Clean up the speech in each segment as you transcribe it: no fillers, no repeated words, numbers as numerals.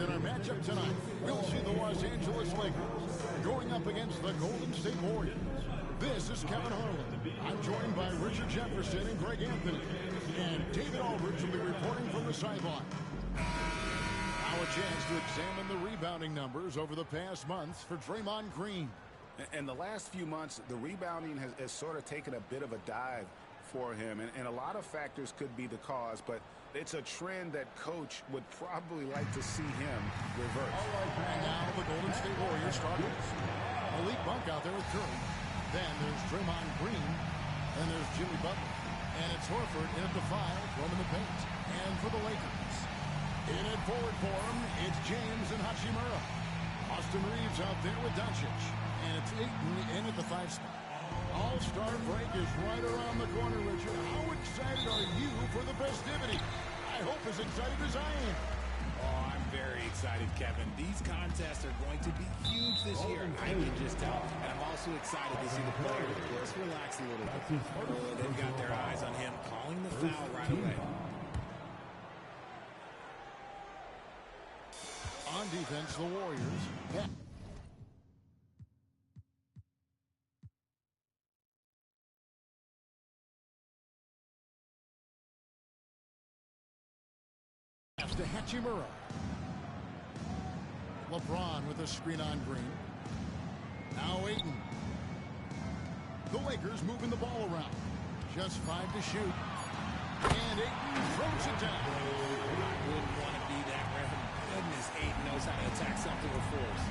And in our matchup tonight, we'll see the Los Angeles Lakers going up against the Golden State Warriors. This is Kevin Harlan. I'm joined by Richard Jefferson and Greg Anthony. And David Aldridge will be reporting from the sideline. Now a chance to examine the rebounding numbers over the past months for Draymond Green. In the last few months, the rebounding has sort of taken a bit of a dive for him. And a lot of factors could be the cause, but it's a trend that coach would probably like to see him reverse. All right, and now the Golden State Warriors starters. Elite bunk out there with Curry. Then there's Draymond Green. And there's Jimmy Butler. And it's Horford in at the 5, roaming the paint. And for the Lakers, in at forward for him, it's James and Hachimura. Austin Reeves out there with Doncic. And it's Ayton in at the 5 spot. All-Star break is right around the corner, Richard. How excited are you for the festivity? I hope as excited as I am. Oh, I'm very excited, Kevin. These contests are going to be huge this year. I can just tell. And I'm also excited to see the players just relax a little bit. Oh, they've got their eyes on him, calling the foul right away. On defense, the Warriors. To Hachimura. LeBron with a screen on Green. Now Ayton. The Lakers moving the ball around. Just 5 to shoot. And Ayton throws it down. I wouldn't want to be that reverend. Goodness, Ayton knows how to attack something with force.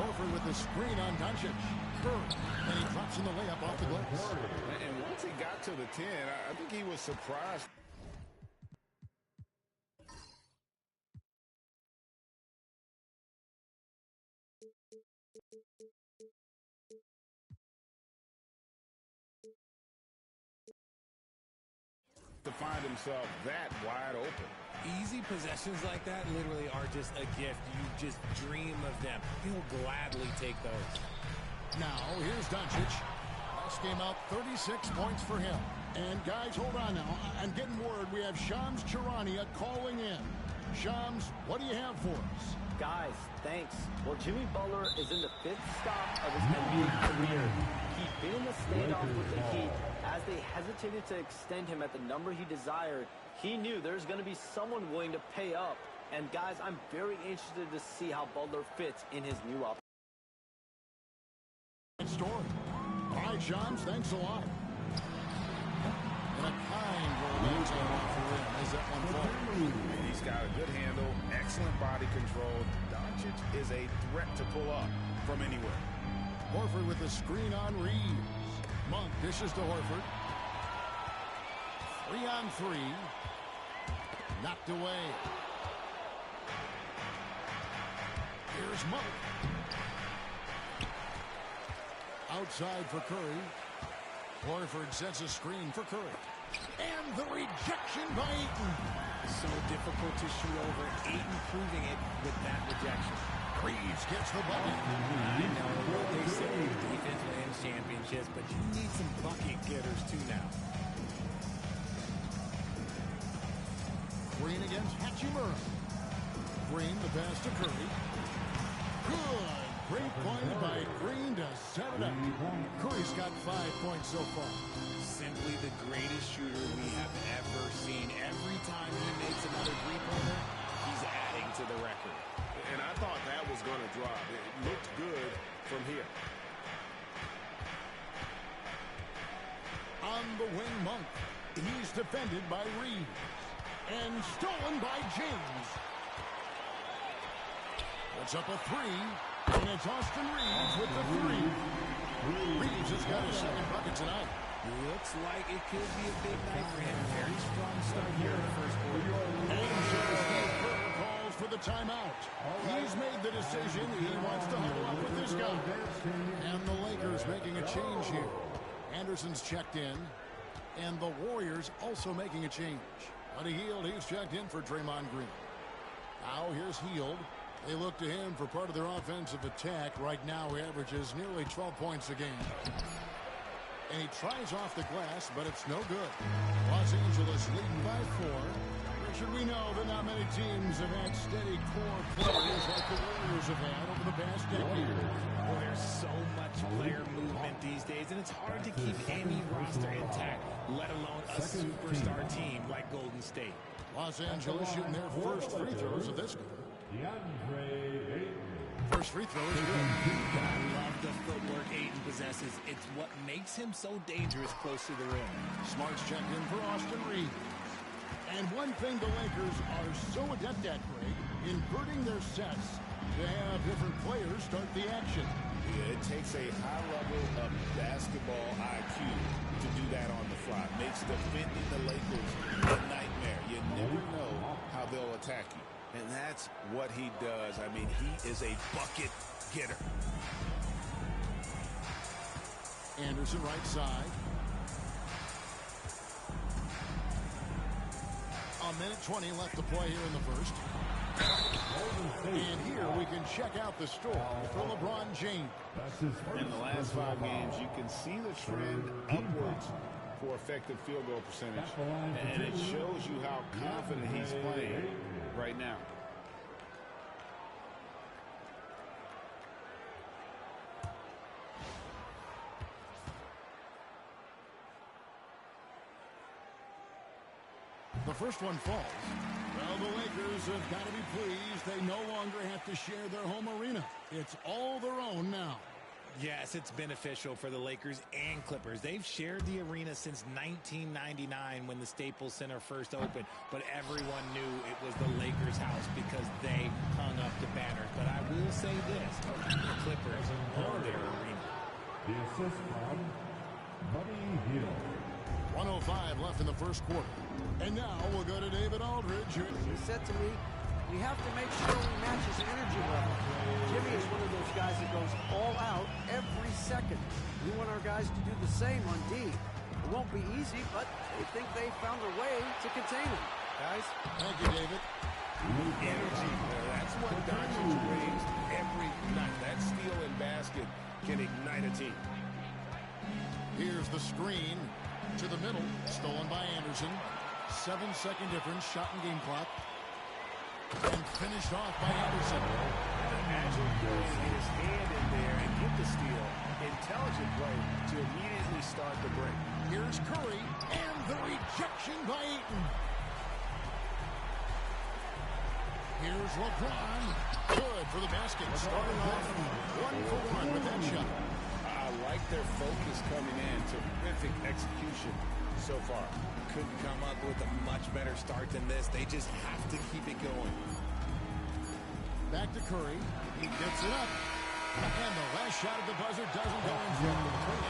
Horford with the screen on Doncic. Curry. And he drops in the layup off the glass. And once he got to the 10, I think he was surprised. To find himself that wide open. Easy possessions like that literally are just a gift. You just dream of them. He'll gladly take those. Now, here's Doncic. Last game out, 36 points for him. And guys, hold on now. I'm getting word we have Shams Charania calling in. Shams, what do you have for us? Guys, thanks. Well, Jimmy Butler is in the 5th stop of his NBA career. He's been in the standoff with the Heat. As they hesitated to extend him at the number he desired, he knew there's going to be someone willing to pay up. And guys, I'm very interested to see how Butler fits in his new opportunity. Story. All right, Shams, thanks a lot. And a kind roll for him as that one falls. He's got a good handle, excellent body control. Doncic is a threat to pull up from anywhere. Horford with the screen on Reeves. Monk dishes to Horford. 3 on 3. Knocked away. Here's Monk. Outside for Curry. Horford sets a screen for Curry. And the rejection by Ayton. So difficult to shoot over. Ayton proving it with that rejection. Reeves gets the bucket. I know what they say, defense wins championships, but you need some bucket getters too now. Green against Hachimura. Green, the pass to Curry. Good. Great point by Green to set it up. Curry's got 5 points so far. Simply the greatest shooter we have ever seen. Every time he makes another three-pointer, he's adding to the record. And I thought that was going to drop. It looked good from here. On the wing, Monk. He's defended by Reeves. And stolen by James. Puts up a 3. And it's Austin Reeves with the 3. Reeves has got his second bucket tonight. Looks like it could be a big night for him. Very strong start here in the first quarter. And Steve Kerr calls for the timeout. He's made the decision. He wants to huddle up with this guy. And the Lakers making a change here. Anderson's checked in. And the Warriors also making a change. Buddy Hield, he's checked in for Draymond Green. Now here's Hield. They look to him for part of their offensive attack. Right now he averages nearly 12 points a game. And he tries off the glass, but it's no good. Los Angeles leading by 4. Should we know that not many teams have had steady core players like the Warriors have had over the past decade? Well, there's so much player movement these days, and it's hard to keep any roster intact, let alone a superstar team like Golden State. Los Angeles shooting their first free throws of this game. First free throw is good. I love the footwork Ayton possesses. It's what makes him so dangerous close to the rim. Smart's checked in for Austin Reeves. And one thing the Lakers are so adept at, Greg, inverting their sets to have different players start the action. Yeah, it takes a high level of basketball IQ to do that on the fly. Makes defending the Lakers a nightmare. You never know how they'll attack you. And that's what he does. I mean, he is a bucket getter. Anderson right side. A minute 20 left to play here in the first. And here we can check out the story for LeBron James. In the last 5 games, you can see the trend upwards for effective field goal percentage. And it shows you how confident he's playing right now. The first one falls. Well, the Lakers have got to be pleased. They no longer have to share their home arena. It's all their own now. Yes, it's beneficial for the Lakers and Clippers. They've shared the arena since 1999 when the Staples Center first opened, but everyone knew it was the Lakers' house because they hung up the banners. But I will say this, the Clippers own their arena. The assist from Buddy Hield. 1:05 left in the first quarter. And now we'll go to David Aldridge. He said to me, we have to make sure we match his energy level. Jimmy is one of those guys that goes all out every second. We want our guys to do the same on D. It won't be easy, but they think they found a way to contain him. Guys? Thank you, David. Energy, that's what Doncic brings every night. That steal and basket can ignite a team. Here's the screen to the middle. Stolen by Anderson. 7-second difference. Shot and game clock. And finished off by Anderson. Imagine putting his hand in there and get the steal. Intelligent play to immediately start the break. Here's Curry. And the rejection by Ayton. Here's LeBron. Good for the basket. Starting off 1 for 1 with that shot. I like their focus coming in. Terrific execution so far. Couldn't come up with a much better start than this. They just have to keep it going. Back to Curry. He gets it up. And the last shot of the buzzer doesn't go in front.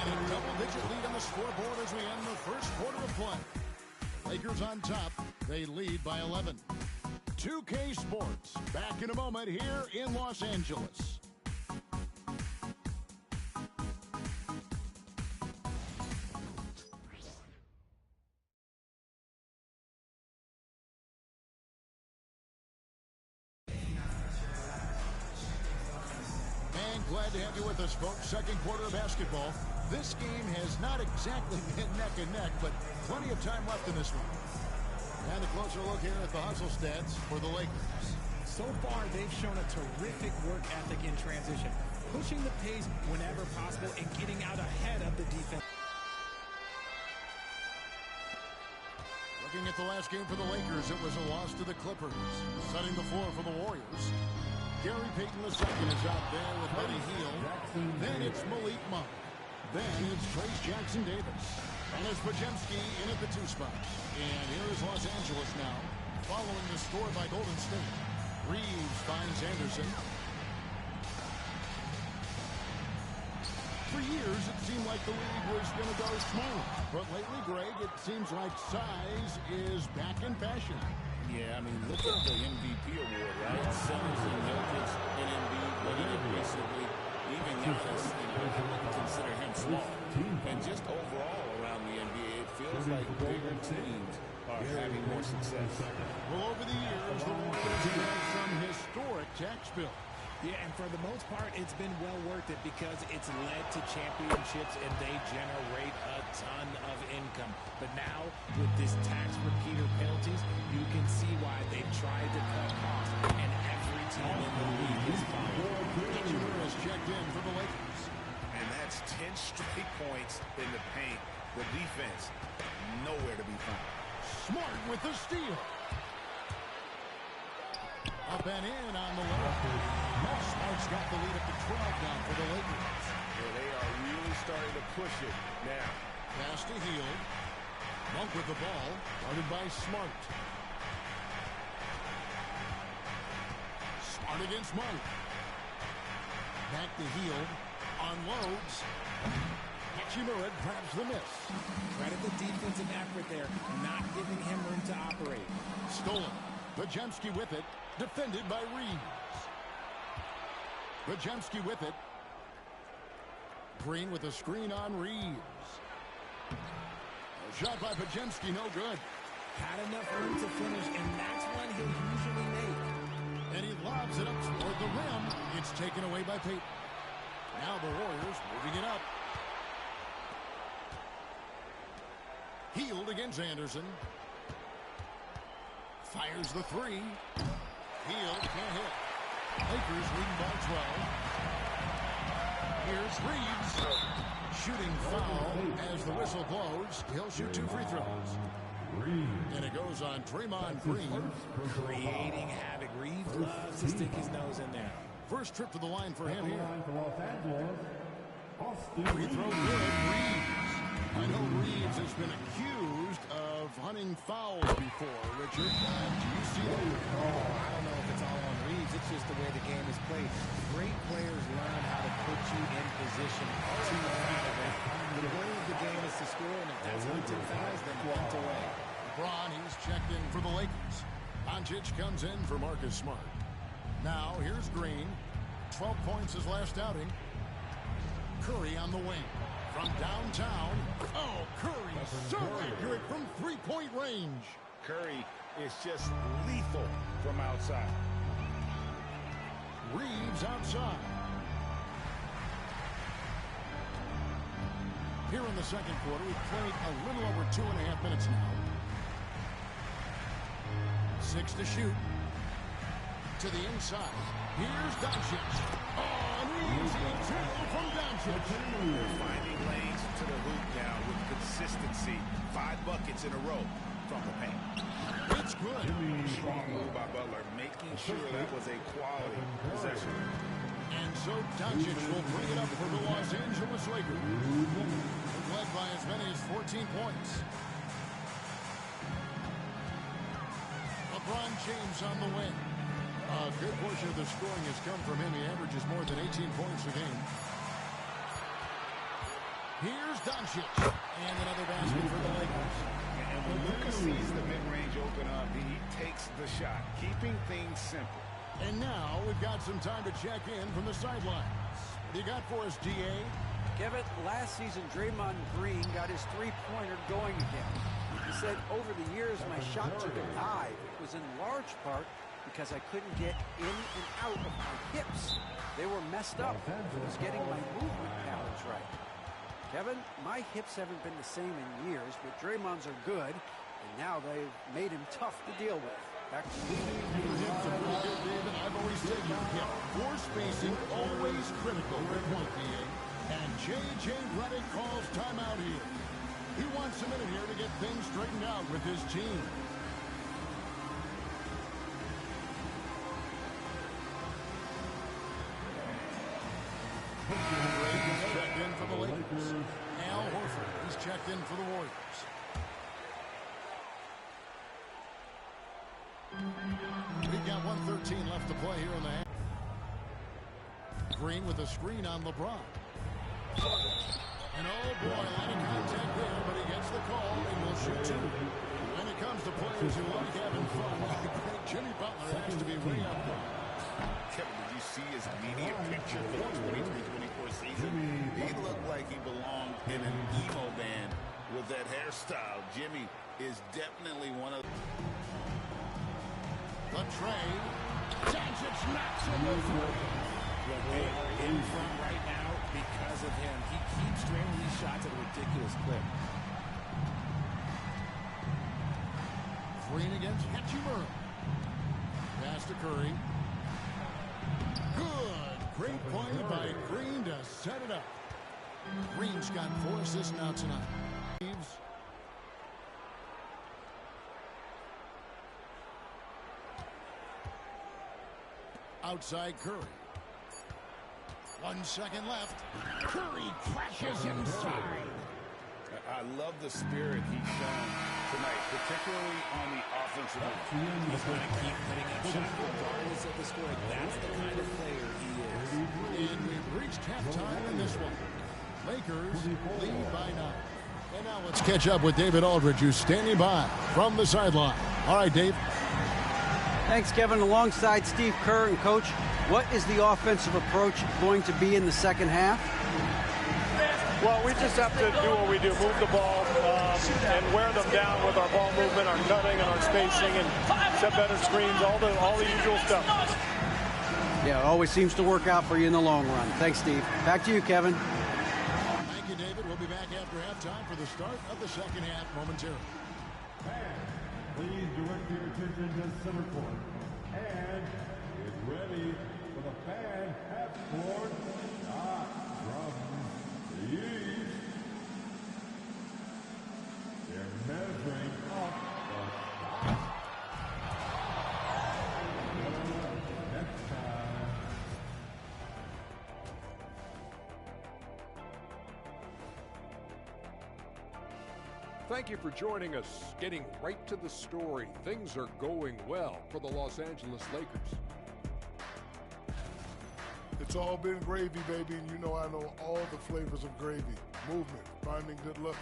And a double-digit lead on the scoreboard as we end the first quarter of play. Lakers on top. They lead by 11. 2K Sports. Back in a moment here in Los Angeles. Glad to have you with us, folks. Second quarter of basketball. This game has not exactly been neck and neck, but plenty of time left in this one. And a closer look here at the hustle stats for the Lakers. So far, they've shown a terrific work ethic in transition, pushing the pace whenever possible and getting out ahead of the defense. Looking at the last game for the Lakers, it was a loss to the Clippers. Setting the floor for the Warriors. Gary Payton II is out there with Buddy Hield. Then it's Malik Monk. Then it's Trace Jackson Davis. And it's Podziemski in at the 2 spots. And here is Los Angeles now, following the score by Golden State. Reeves finds Anderson. For years, it seemed like the league was going to go smaller. But lately, Greg, it seems like size is back in fashion. Yeah, I mean, look at the MVP award, right? Suns and Jokic and Embiid winning it recently. Even Giannis, consider him small. And just overall around the NBA, it feels like bigger teams are having more success. Well, over the years, the Warriors have had some historic tax bill. Yeah, and for the most part, it's been well worth it because it's led to championships and they generate a ton of income. But now, with this tax repeater penalties, you can see why they've tried to cut costs, and every team in the league is following. Is checked in for the Lakers. And that's 10 straight points in the paint. The defense, nowhere to be found. Smart with the steal. Up and in on the left. Smart's got the lead up to 12 now for the Lakers. Yeah, they are really starting to push it now. Pass to Hield. Monk with the ball. Guarded by Smart. Smart against Monk. Back to Hield. Unloads. Hachimura grabs the miss. Credit the defensive effort there, not giving him room to operate. Stolen. Bajemski with it. Defended by Reeves. Bajemski with it. Green with a screen on Reeves. A shot by Bajemski, no good. Had enough room to finish, and that's one he'll usually make. And he lobs it up toward the rim. It's taken away by Payton. Now the Warriors moving it up. Hield against Anderson. Fires the three. Hield can't hit. Lakers leading by 12. Here's Reeves. Shooting foul as the whistle blows. He'll shoot 2 free throws. And it goes on Draymond Green. Creating havoc. Reeves loves to stick his nose in there. First trip to the line for him here. Austin Free throw good. Reeves. I know Reeves has been accused of hunting fouls before, Richard. Do you see that? I don't know if it's all on Reeves. It's just the way the game is played. Great players learn how to put you in position to handle that. The goal of the game is to score, and if that's hunting fouls, then hunt away. LeBron, he's checked in for the Lakers. Doncic comes in for Marcus Smart. Now, here's Green. 12 points his last outing. Curry on the wing. From downtown. Oh, Curry so accurate from three-point range. Curry is just lethal from outside. Reeves outside. Here in the second quarter, we've played a little over 2.5 minutes now. 6 to shoot. To the inside. Here's Doncic. Oh, an easy two from Doncic. They're finding lanes to the hoop now with consistency. 5 buckets in a row from the paint. It's good. Strong move by Butler, making sure that was a quality possession. And so Doncic will bring it up for the Los Angeles Lakers. Led by as many as 14 points. LeBron James on the wing. A good portion of the scoring has come from him. He averages more than 18 points a game. Here's Doncic. And another basket for the Lakers. And when Lucas sees the mid-range open up, he takes the shot, keeping things simple. And now we've got some time to check in from the sidelines. What do you got for us, D.A.? Kevin, last season, Draymond Green got his three-pointer going again. He said, over the years, my shot took a dive. It was in large part because I couldn't get in and out of my hips. They were messed up. I was getting my movement patterns right. Kevin, my hips haven't been the same in years, but Draymond's are good, and now they've made him tough to deal with. Back to you. Hips are pretty good, David. I've always said you hip. Floor spacing, always critical. Good point, D.A. And J.J. Redick calls timeout here. He wants a minute here to get things straightened out with his team. He's checked in for the Lakers. Al Horford, he's checked in for the Warriors. We've got 1:13 left to play here in the half. Green with a screen on LeBron. And oh boy, a lot of contact there, but he gets the call and will shoot 2. When it comes to players who like having fun, Jimmy Butler has to be way up there. Kevin, did you see his media picture for the 23-24 season? He looked like he belonged in an emo band with that hairstyle. Jimmy is definitely one of... The tray. Doncic knocks in the three. Look, they are in front right now because of him. He keeps draining these shots at a ridiculous clip. Green against Hachimura. Pass to Curry. Good. Great play by Green to set it up. Green's got 4 assists now tonight. Outside Curry. 1 second left. Curry crashes inside. I love the spirit he's shown tonight, particularly on the offensive end. He's going to keep putting up shots regardless of the score. That's the kind of player he is. And we've reached halftime in this one. Lakers lead by 9. And now let's catch up with David Aldridge, who's standing by from the sideline. All right, Dave. Thanks, Kevin. Alongside Steve Kerr and Coach, what is the offensive approach going to be in the second half? Well, we just have to do what we do, move the ball and wear them down with our ball movement, our cutting, and our spacing, and set better screens, all the usual stuff. Yeah, it always seems to work out for you in the long run. Thanks, Steve. Back to you, Kevin. Thank you, David. We'll be back after halftime for the start of the second half momentarily. Please direct your attention to center court. And get ready for the fan half-court shot from the east. They're measuring up the shot. Next time. Thank you for joining us. Getting right to the story. Things are going well for the Los Angeles Lakers. It's all been gravy, baby, and you know I know all the flavors of gravy. Movement, finding good looks,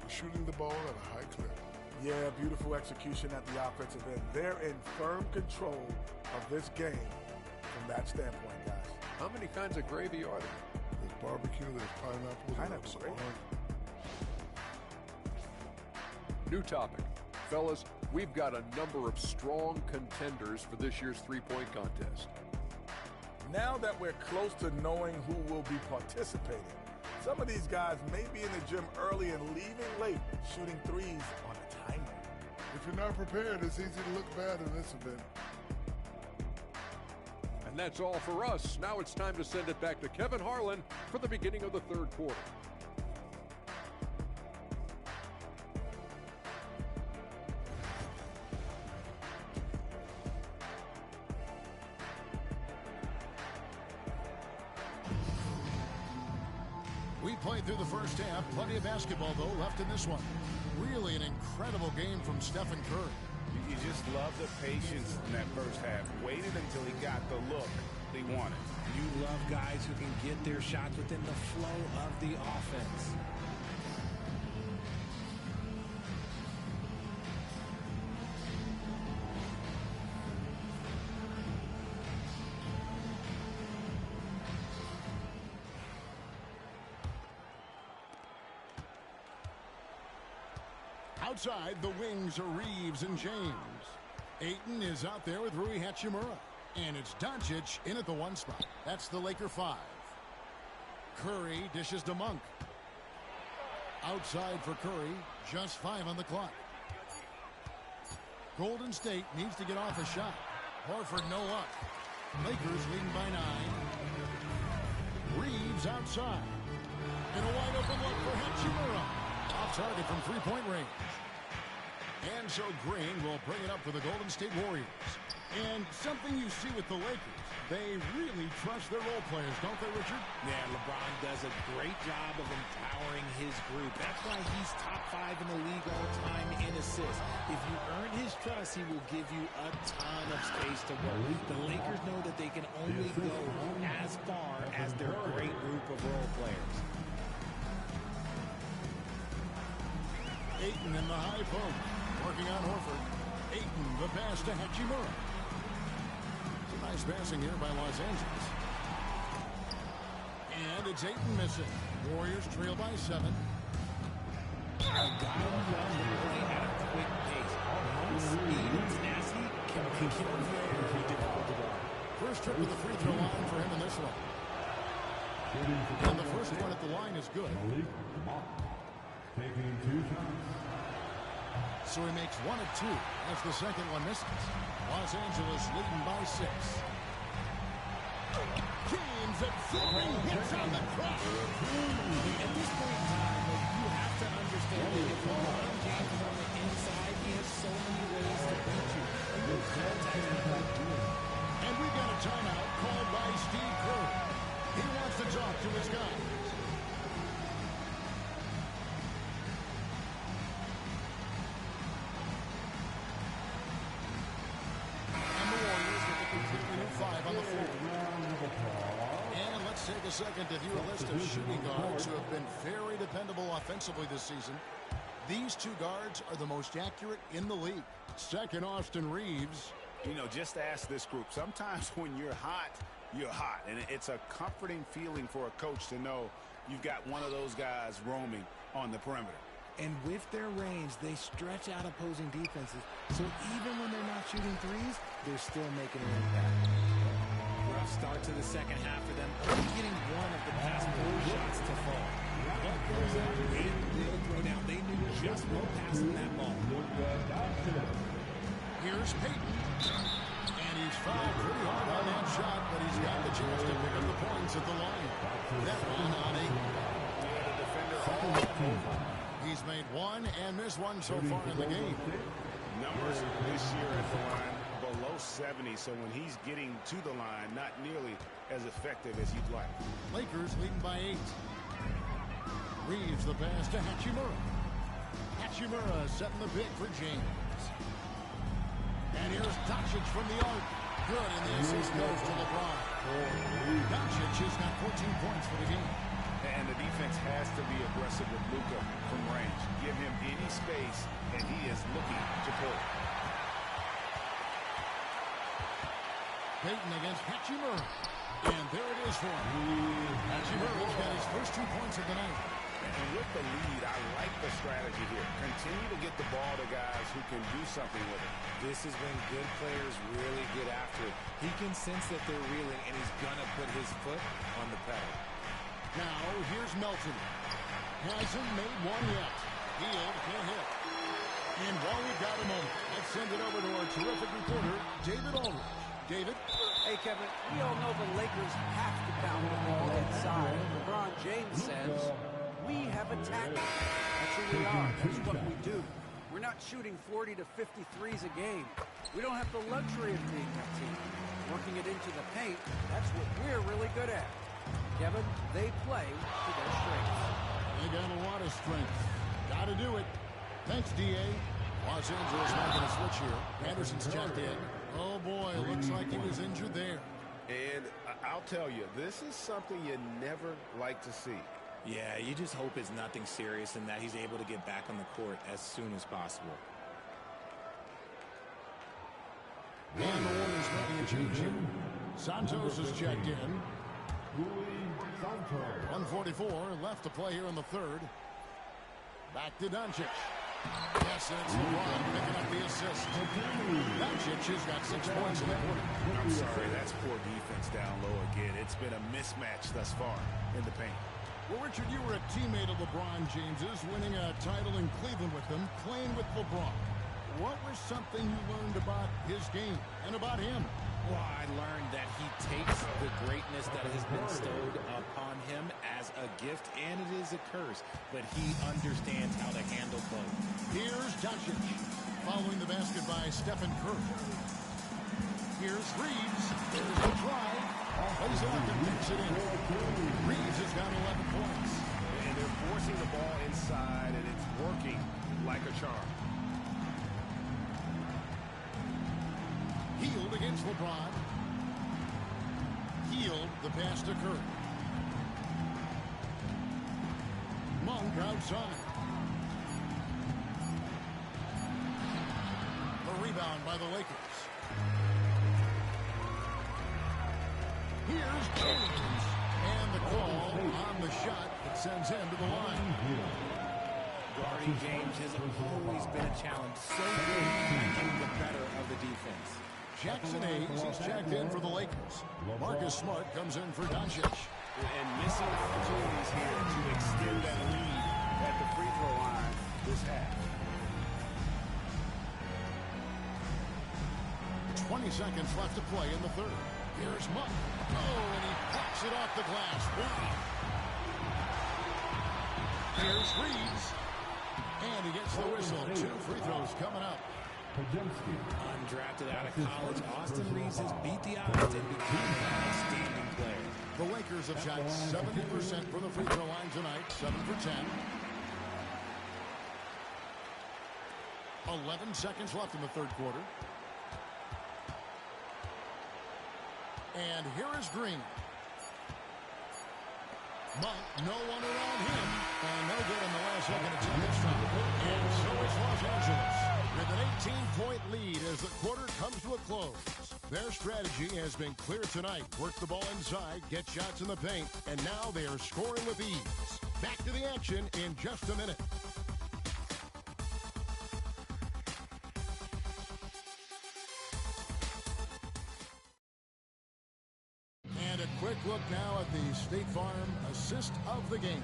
shooting the ball at a high clip. Yeah, beautiful execution at the offensive end. They're in firm control of this game from that standpoint, guys. How many kinds of gravy are there? There's barbecue, there's pineapple gravy. New topic. Fellas, we've got a number of strong contenders for this year's three-point contest. Now that we're close to knowing who will be participating, some of these guys may be in the gym early and leaving late, shooting threes on a timer. If you're not prepared, it's easy to look bad in this event. And that's all for us. Now it's time to send it back to Kevin Harlan for the beginning of the third quarter. We played through the first half. Plenty of basketball, though, left in this one. Really an incredible game from Stephen Curry. You just love the patience in that first half. Waited until he got the look he wanted. You love guys who can get their shots within the flow of the offense. Outside, the wings are Reeves and James. Ayton is out there with Rui Hachimura. And it's Doncic in at the 1 spot. That's the Laker 5. Curry dishes to Monk. Outside for Curry, just 5 on the clock. Golden State needs to get off a shot. Horford no luck. Lakers leading by 9. Reeves outside. And a wide open look for Hachimura. Off target from three-point range. And so Green will bring it up for the Golden State Warriors. And something you see with the Lakers, they really trust their role players, don't they, Richard? Yeah, LeBron does a great job of empowering his group. That's why he's top 5 in the league all time in assists. If you earn his trust, he will give you a ton of space to work. The Lakers know that they can only go as far as their great group of role players. Ayton in the high post, working on Horford. Ayton, the pass to Hachimura. Some nice passing here by Los Angeles. And it's Ayton missing. Warriors trail by 7. A guy who loves to play at a quick pace. Speed and tenacity can make him very difficult to guard. first trip to the free throw line for him in this one. And the first one at the line is good. Taking 2 shots. So he makes 1 of 2 as the second one misses. Los Angeles leading by 6. James absorbing hits on the cross. At this point in time, you have to understand that if LeBron James is on the inside, he has so many ways to beat you. And we got a timeout called by Steve Kerr. He wants to talk to his guys. And the Warriors with the continuing 5 on the floor. And let's take a second to view a list of shooting guards who have been very dependable offensively this season. These 2 guards are the most accurate in the league. Second, Austin Reeves. You know, just ask this group. Sometimes when you're hot, you're hot. And it's a comforting feeling for a coach to know you've got one of those guys roaming on the perimeter. And with their range, they stretch out opposing defenses. So even when they're not shooting threes, they're still making an impact. Rough start to the second half for them, only getting 1 of the past 4 shots to fall. What goes up, they will throw down. They knew just what passing that ball. Here's Payton. And he's fouled pretty hard on that shot, but he's got the chance to pick up the points at the line. That one on 8. Yeah, the defender all He's made 1 and missed 1 so far in the game. numbers this year at the line below 70, so when he's getting to the line, not nearly as effective as you'd like. Lakers leading by 8. Reeves the pass to Hachimura. Hachimura setting the pick for James. And here's Doncic from the arc. Good, and the assist goes to LeBron. Doncic has got 14 points for the game. And the defense has to be aggressive with Luka from range. Give him any space, and he is looking to pull. Payton against Hachimura. And there it is for him. Hachimura's got his first 2 points of the night. And with the lead, I like the strategy here. Continue to get the ball to guys who can do something with it. This is when good players really get after it. He can sense that they're reeling, and he's going to put his foot on the pedal. Now, here's Melton. Hasn't made 1 yet. Hield can't hit. And while we've got a moment, let's send it over to our terrific reporter, David Aldridge. David? Hey, Kevin, we all know the Lakers have to pound the ball inside. LeBron James says, we have attacked. That's who we are. That's what we do. We're not shooting 40 to 53s a game. We don't have the luxury of being that team. Working it into the paint, that's what we're really good at. Kevin, they play to their strengths. They got a lot of strength. Got to do it. Thanks, D.A. Los Angeles making a switch here. Anderson's checked in. Oh, boy, looks like he was injured there. And I'll tell you, this is something you never like to see. Yeah, you just hope it's nothing serious and that he's able to get back on the court as soon as possible. And the Warriors making a change here. Santos is checked in. 1:44 left to play here in the third. Back to Doncic. Yes, and it's LeBron picking up the assist. Doncic has got 6 points in the quarter. I'm sorry, that's poor defense down low again. It's been a mismatch thus far in the paint. Well, Richard, you were a teammate of LeBron James's, winning a title in Cleveland with him, playing with LeBron. What was something you learned about his game and about him? Well, I learned that he takes the greatness that has been bestowed upon him as a gift, and it is a curse, but he understands how to handle both. Here's Doncic, following the basket by Stephen Curry. Here's Reeves. There's the drive. Plays it up and picks it in. Reeves has got 11 points. And they're forcing the ball inside, and it's working like a charm. Hield against LeBron. Hield the pass to Curry. Monk outside. The rebound by the Lakers. Here's James. And the call on the shot that sends him to the line. Guarding James has always been a challenge. So good at getting the better of the defense. Jackson Hayes is checked in for the Lakers. Marcus Smart comes in for Doncic. And missing opportunities here to extend that lead at the free throw line this half. 20 seconds left to play in the third. Here's Monk. Oh, and he pops it off the glass. Wow. Here's Reeves. And he gets the whistle. 2 free throws coming up. Undrafted out of college, Austin Reeves has beat the odds and become an outstanding player. The Lakers have shot 70% from the free throw line tonight. 7 for 10. 11 seconds left in the third quarter. And here is Green. Monk, no one around him. And no good in the last second attempt this time. And so is Los Angeles with an 18-point lead as the quarter comes to a close. Their strategy has been clear tonight. Work the ball inside, get shots in the paint, and now they are scoring with ease. Back to the action in just a minute. Quick look now at the State Farm assist of the game.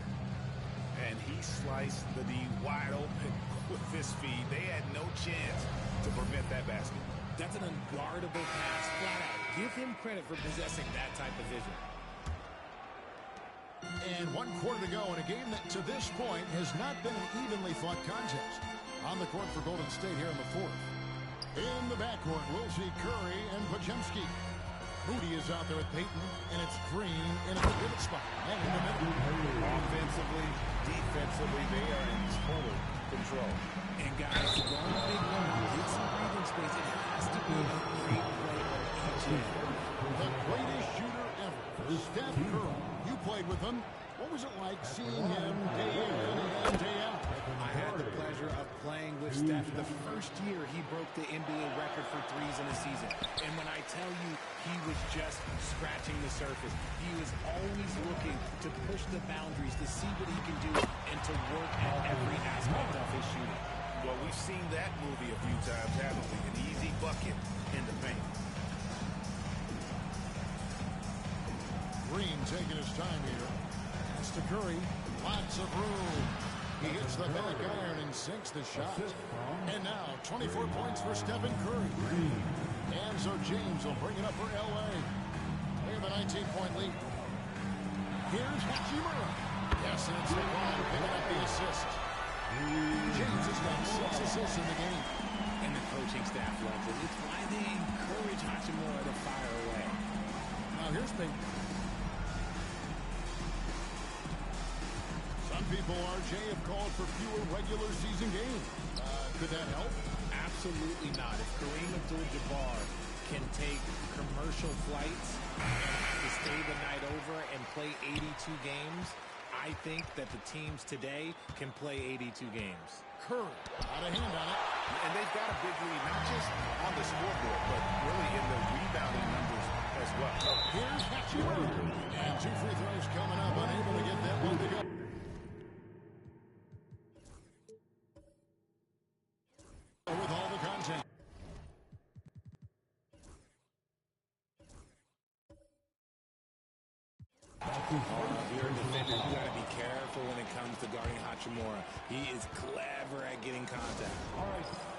And he sliced the D wide open with his feet. They had no chance to prevent that basket. That's an unguardable pass, flat out. Give him credit for possessing that type of vision. And 1 quarter to go in a game that to this point has not been an evenly fought contest. On the court for Golden State here in the fourth. In the backcourt, we'll see Curry and Podziemski. Moody is out there with Payton, and it's Green in a pivot spot. And in the middle. Offensively, defensively, they are in total control. And guys, one big one, get some breathing space. It has to be a great play on each end. The greatest shooter ever, Steph Curry. You played with him. What was it like seeing him day in and day out? I had the pleasure of playing with Steph. The first year he broke the NBA record for threes in a season. And when I tell you he was just scratching the surface, he was always looking to push the boundaries, to see what he can do, and to work at every aspect of his shooting. Well, we've seen that movie a few times, haven't we? An easy bucket in the paint. Green taking his time here. That's to Curry. Lots of room. He hits the back iron and sinks the shot. And now 24 points for Stephen Curry. And so James will bring it up for L.A. They have a 19-point lead. Here's Hachimura. Yes, and it's LeBron picking up the assist. James has got 6 assists in the game. And the coaching staff loves it. It's why they encourage Hachimura to fire away. Now here's Payton. Some people, RJ, have called for fewer regular season games. Could that help? Absolutely not. If Kareem Abdul-Jabbar can take commercial flights to stay the night over and play 82 games, I think that the teams today can play 82 games. Curry, out of hand on it. And they've got a big lead, not just on the scoreboard, but really in the rebounding numbers as well. Here's Hachimura. And 2 free throws coming up, unable to get that one to go. With all the content. You're a defender. You got to be careful when it comes to guarding Hachimura. He is clever at getting contact.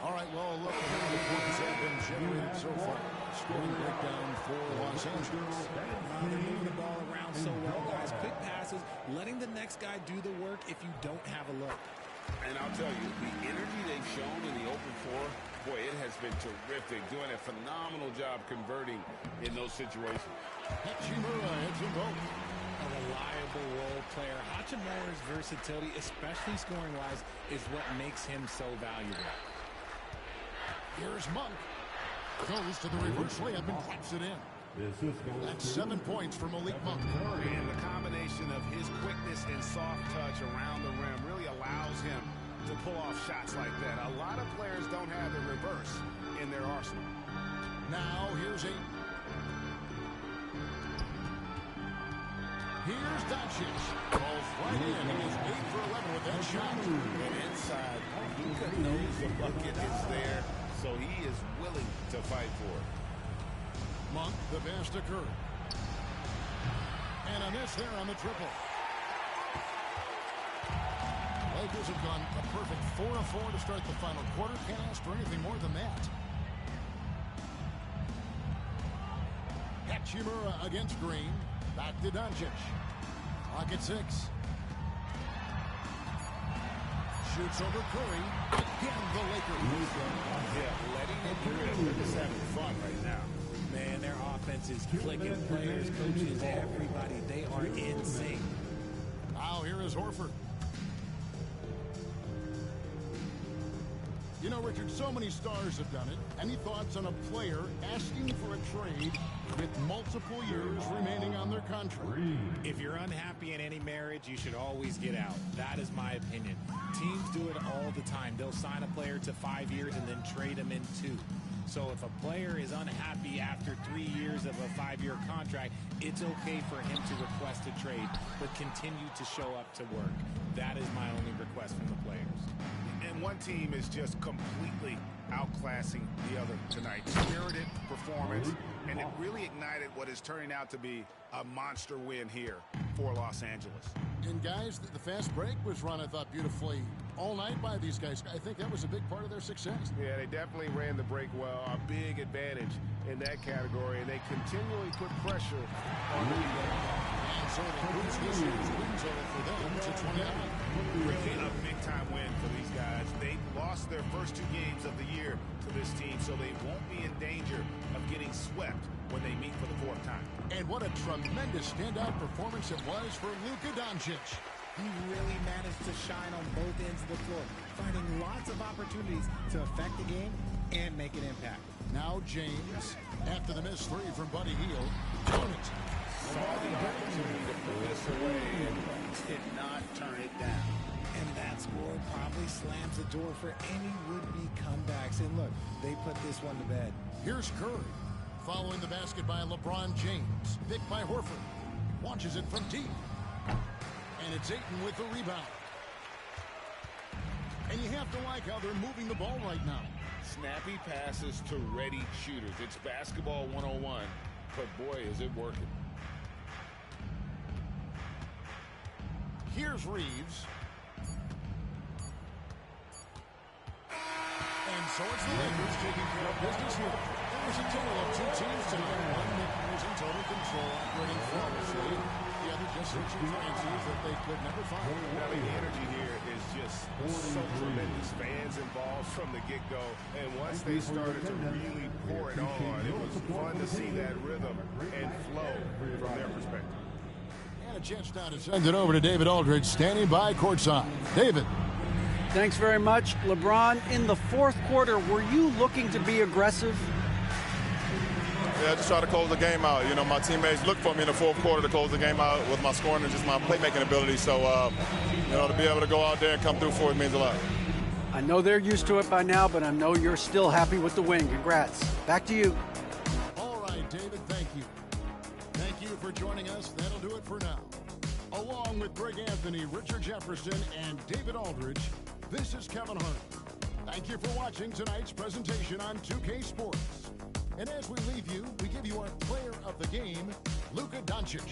All right, well, look at how the points have been generated so far. Scoring breakdown for Los Angeles. They're moving the ball around so well, guys. Quick passes, letting the next guy do the work if you don't have a look. And I'll tell you, the energy they've shown in the open floor, boy, it has been terrific. Doing a phenomenal job converting in those situations. Hachimura hits them both. A reliable role player. Hachimura's versatility, especially scoring-wise, is what makes him so valuable. Here's Monk. Goes to the reverse layup and claps it in. That's 7 points for Malik Monk. And the combination of his quickness and soft touch around the rim really allows him to pull off shots like that. A lot of players don't have the reverse in their arsenal. Now here's Ayton. Here's Doncic. Falls right in. He is 8 for 11 with that shot. And inside, Luka knows the bucket is there, so he is willing to fight for it. Monk, the pass to Curry. And a miss there on the triple. Lakers have gone a perfect 4 of 4 to start the final quarter. Can't ask for anything more than that. Hachimura against Green. Back to Doncic. Clock at 6. Shoots over Curry. Again, the Lakers. Yeah, letting it through. They're just having fun right now. Man, their offense is clicking. Players, coaches, everybody, they are in sync. Now here is Horford. You know, Richard, so many stars have done it. Any thoughts on a player asking for a trade with multiple years remaining on their contract? If you're unhappy in any marriage, you should always get out. That is my opinion. Teams do it all the time. They'll sign a player to 5 years and then trade him in 2. So if a player is unhappy after 3 years of a 5-year contract, it's okay for him to request a trade, but continue to show up to work. That is my only request from the players. And one team is just completely outclassing the other tonight. Spirited performance, and it really ignited what is turning out to be a monster win here for Los Angeles. And guys, the fast break was run, I thought, beautifully all night by these guys. I think that was a big part of their success. Yeah, they definitely ran the break well. A big advantage in that category, and they continually put pressure on the rebound. And so they boost this year's win total for them to 29. Really a big-time win for these guys. They lost their first 2 games of the year to this team, so they won't be in danger of getting swept when they meet for the 4th time. And what a tremendous standout performance it was for Luka Doncic. He really managed to shine on both ends of the floor, finding lots of opportunities to affect the game and make an impact. Now James, after the missed 3 from Buddy Hield, doing it. Saw the opportunity to put this away and did not turn it down. And that score probably slams the door for any would-be comebacks. And look, they put this one to bed. Here's Curry, following the basket by LeBron James. Picked by Horford. Launches it from deep. And it's Ayton with the rebound. And you have to like how they're moving the ball right now. Snappy passes to ready shooters. It's basketball 101, but boy, is it working. Here's Reeves. And so it's the Lakers taking care of business here. There was a total of 2 teams tonight. One that was in total control, operating flawlessly. The other just searching for answers that they could never find. I mean, the energy here is just so tremendous. Fans involved from the get-go. And once they started to really pour it on, it was fun to see that rhythm and flow from their perspective. And a chance now to send it over to David Aldridge, standing by courtside. David. Thanks very much. LeBron, in the 4th quarter, were you looking to be aggressive? Yeah, just try to close the game out. You know, my teammates look for me in the 4th quarter to close the game out with my scoring and just my playmaking ability. So, you know, to be able to go out there and come through for it means a lot. I know they're used to it by now, but I know you're still happy with the win. Congrats. Back to you. All right, David, thank you. Thank you for joining us. That'll do it for now. Along with Greg Anthony, Richard Jefferson, and David Aldridge, this is Kevin Hart. Thank you for watching tonight's presentation on 2K Sports. And as we leave you, we give you our player of the game, Luka Doncic.